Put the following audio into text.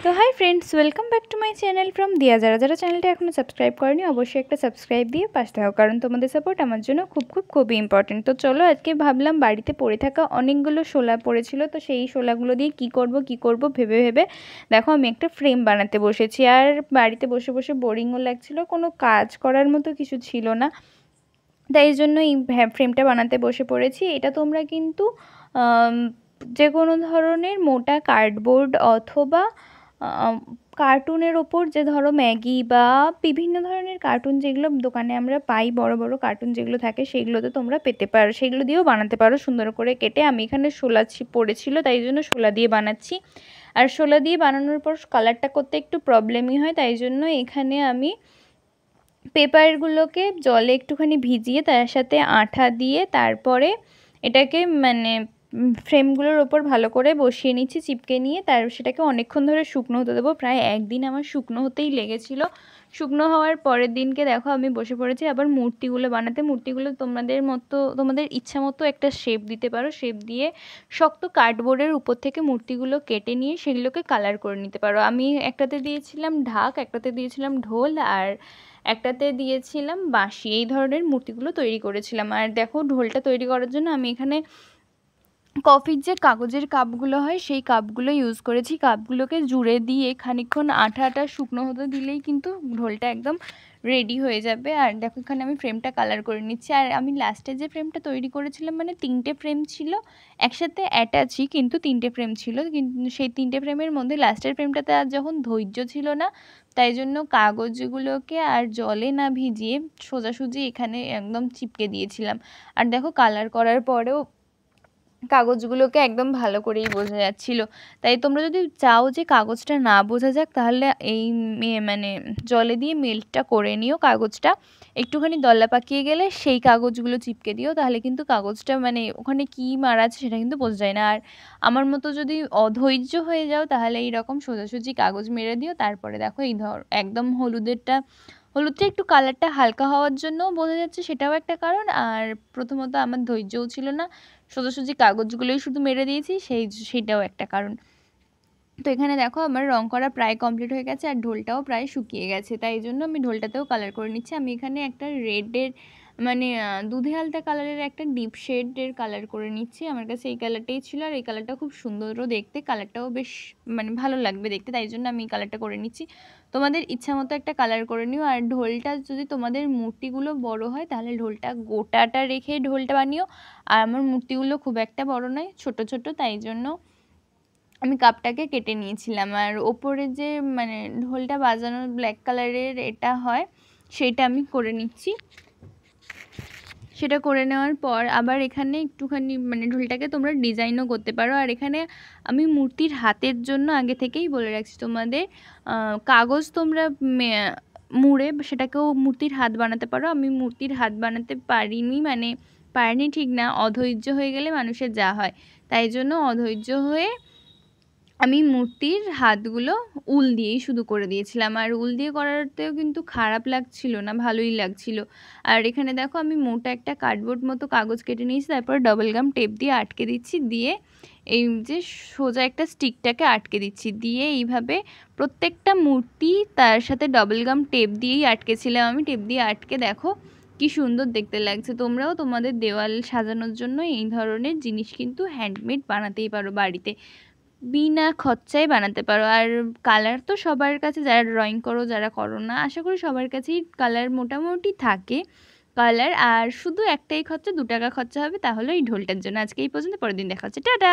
তো hi friends, welcome back to my channel from দিয়া। যারা যারা চ্যানেলটা এখনও সাবস্ক্রাইব করেনি অবশ্যই একটা সাবস্ক্রাইব দিয়ে পাশে থাকো, কারণ তোমাদের সাপোর্ট আমার জন্য খুবই ইম্পর্টেন্ট। তো চলো, আজকে ভাবলাম বাড়িতে পড়ে থাকা অনেকগুলো শোলা পড়েছিল, তো সেই শোলাগুলো দিয়ে কি করব ভেবে ভেবে দেখো আমি একটা ফ্রেম বানাতে বসেছি। আর বাড়িতে বসে বসে বোরিংও লাগছিল, কোনো কাজ করার মতো কিছু ছিল না, তাই এই জন্য এই ফ্রেমটা বানাতে বসে পড়েছি। এটা তোমরা কিন্তু যে কোনো ধরনের মোটা কার্ডবোর্ড অথবা কার্টুনের ওপর, যে ধরো ম্যাগি বা বিভিন্ন ধরনের কার্টুন যেগুলো দোকানে আমরা পাই, বড় বড় কার্টুন যেগুলো থাকে সেগুলোতে তোমরা পেতে পারো, সেগুলো দিয়েও বানাতে পারো সুন্দর করে কেটে। আমি এখানে শোলা পড়েছিল তাই জন্য শোলা দিয়ে বানাচ্ছি। আর শোলা দিয়ে বানানোর পর কালারটা করতে একটু প্রবলেমই হয়, তাই জন্য এখানে আমি পেপারগুলোকে জলে একটুখানি ভিজিয়ে তার সাথে আঠা দিয়ে তারপরে এটাকে ফ্রেমগুলোর ওপর ভালো করে বসিয়ে নিচ্ছি চিপকে নিয়ে। সেটাকে অনেকক্ষণ ধরে শুকনো হতে দেবো, প্রায় একদিন আমার শুকনো হতেই লেগেছিল। শুকনো হওয়ার পরের দিনকে দেখো আমি বসে পড়েছি আবার মূর্তিগুলো বানাতে। মূর্তিগুলো তোমাদের ইচ্ছা মতো একটা শেপ দিতে পারো, শেপ দিয়ে শক্ত কার্ডবোর্ডের উপর থেকে মূর্তিগুলো কেটে নিয়ে সেগুলোকে কালার করে নিতে পারো। আমি একটাতে দিয়েছিলাম ঢাক, একটাতে দিয়েছিলাম ঢোল, আর একটাতে দিয়েছিলাম বাঁশি। এই ধরনের মূর্তিগুলো তৈরি করেছিলাম। আর দেখো, ঢোলটা তৈরি করার জন্য আমি এখানে কফির যে কাগজের কাপগুলো হয় সেই কাপগুলো ইউজ করেছি। কাপগুলোকে জুড়ে দিয়ে খানিকক্ষণ আঠা শুকনো হতে দিলেই কিন্তু ঢোলটা একদম রেডি হয়ে যাবে। আর দেখো এখানে আমি ফ্রেমটা কালার করে নিচ্ছি। আর আমি লাস্টে যে ফ্রেমটা তৈরি করেছিলাম, মানে 3টে ফ্রেম ছিল একসাথে অ্যাটাচই, কিন্তু 3টে ফ্রেম ছিল, কিন্তু সেই 3টে ফ্রেমের মধ্যে লাস্টের ফ্রেমটাতে আর যখন ধৈর্য ছিল না, তাই জন্য কাগজগুলোকে আর জলে না ভিজিয়ে সোজাসুজি এখানে একদম চিপকে দিয়েছিলাম। আর দেখো কালার করার পরেও কাগজগুলোকে একদম ভালো করেই বোঝা যাচ্ছিল। তাই তোমরা যদি চাও যে কাগজটা না বোঝা যাক, তাহলে এই জলে দিয়ে মেল্টটা করে নিও কাগজটা, একটুখানি দলা পাকিয়ে গেলে সেই কাগজগুলো চিপকে দিও, তাহলে কিন্তু কাগজটা ওখানে কী মারা আছে সেটা কিন্তু বোঝা যায় না। আর আমার মতো যদি অধৈর্য হয়ে যাও তাহলে এইরকম সোজাসুজি কাগজ মেরে দিও। তারপরে দেখো এই একদম হলুদটা একটু কালারটা হালকা হওয়ার জন্য বোঝা যাচ্ছে, সেটাও একটা কারণ। আর প্রথমত আমার ধৈর্যও ছিল না, সোজাসুজি কাগজগুলোই শুধু মেরে দিয়েছি, সেইটাও একটা কারণ। তো এখানে দেখো আমার রং করা প্রায় কমপ্লিট হয়ে গেছে আর ঢোলটাও প্রায় শুকিয়ে গেছে, তাই জন্য আমি ঢোলটাতেও কালার করে নিচ্ছি। আমি এখানে একটা রেডের দুধে আলতা কালারের একটা ডিপ শেডের কালার করে নিচ্ছি। আমার কাছে এই কালারটাই ছিল, আর এই কালারটা খুব সুন্দরও দেখতে, কালারটাও বেশ ভালো লাগবে দেখতে, তাই জন্য আমি এই কালারটা করে নিচ্ছি। তোমাদের ইচ্ছা মতো একটা কালার করে নিও। আর ঢোলটা যদি তোমাদের মূর্তিগুলো বড় হয় তাহলে ঢোলটা গোটাটা রেখে ঢোলটা বানিও। আর আমার মূর্তিগুলো খুব একটা বড় নয়, ছোট ছোট, তাই জন্য আমি কাপটাকে কেটে নিয়েছিলাম। আর ওপরে যে ঢোলটা বাজানোর ব্ল্যাক কালারের এটা হয়, সেটা আমি করে নিচ্ছি। সেটা করে নেওয়ার পর আবার এখানে একটুখানি ঢোলটাকে তোমরা ডিজাইনও করতে পারো। আর এখানে আমি মূর্তির হাতের জন্য আগে থেকেই বলে রাখছি তোমাদের, কাগজ তোমরা মুড়ে সেটাকেও মূর্তির হাত বানাতে পারো। আমি মূর্তির হাত বানাতে পারিনি ঠিক না, অধৈর্য হয়ে গেলে মানুষের যা হয়, তাই জন্য অধৈর্য হয়ে আমি মূর্তির হাতগুলো উল দিয়েই শুধু করে দিয়েছিলাম। আর উল দিয়ে করাতেও কিন্তু খারাপ লাগছিল না, ভালোই লাগছিল। আর এখানে দেখো আমি মোটা একটা কার্ডবোর্ড মতো কাগজ কেটে নিয়েছি, তারপর ডবল গাম টেপ দিয়ে আটকে দিচ্ছি, দিয়ে এই যে সোজা একটা স্টিকটাকে আটকে দিচ্ছি, দিয়ে এইভাবে প্রত্যেকটা মূর্তি তার সাথে ডবল গাম টেপ দিয়েই আটকেছিলাম আমি। টেপ দিয়ে আটকে দেখো কি সুন্দর দেখতে লাগছে। তোমরাও তোমাদের দেওয়াল সাজানোর জন্য এই ধরনের জিনিস কিন্তু হ্যান্ডমেড বানাতেই পারো, বাড়িতে বিনা খরচায় বানাতে পারো। আর কালার তো সবার কাছে, যারা ড্রয়িং করো যারা করো না, আশা করি সবার কাছেই কালার মোটামুটি থাকে কালার। আর শুধু একটাই খরচা, 2 টাকা খরচা হবে, তাহলে এই ঢোলটার জন্য। আজকে এই পর্যন্ত, পরের দিন দেখা হচ্ছে, টাটা।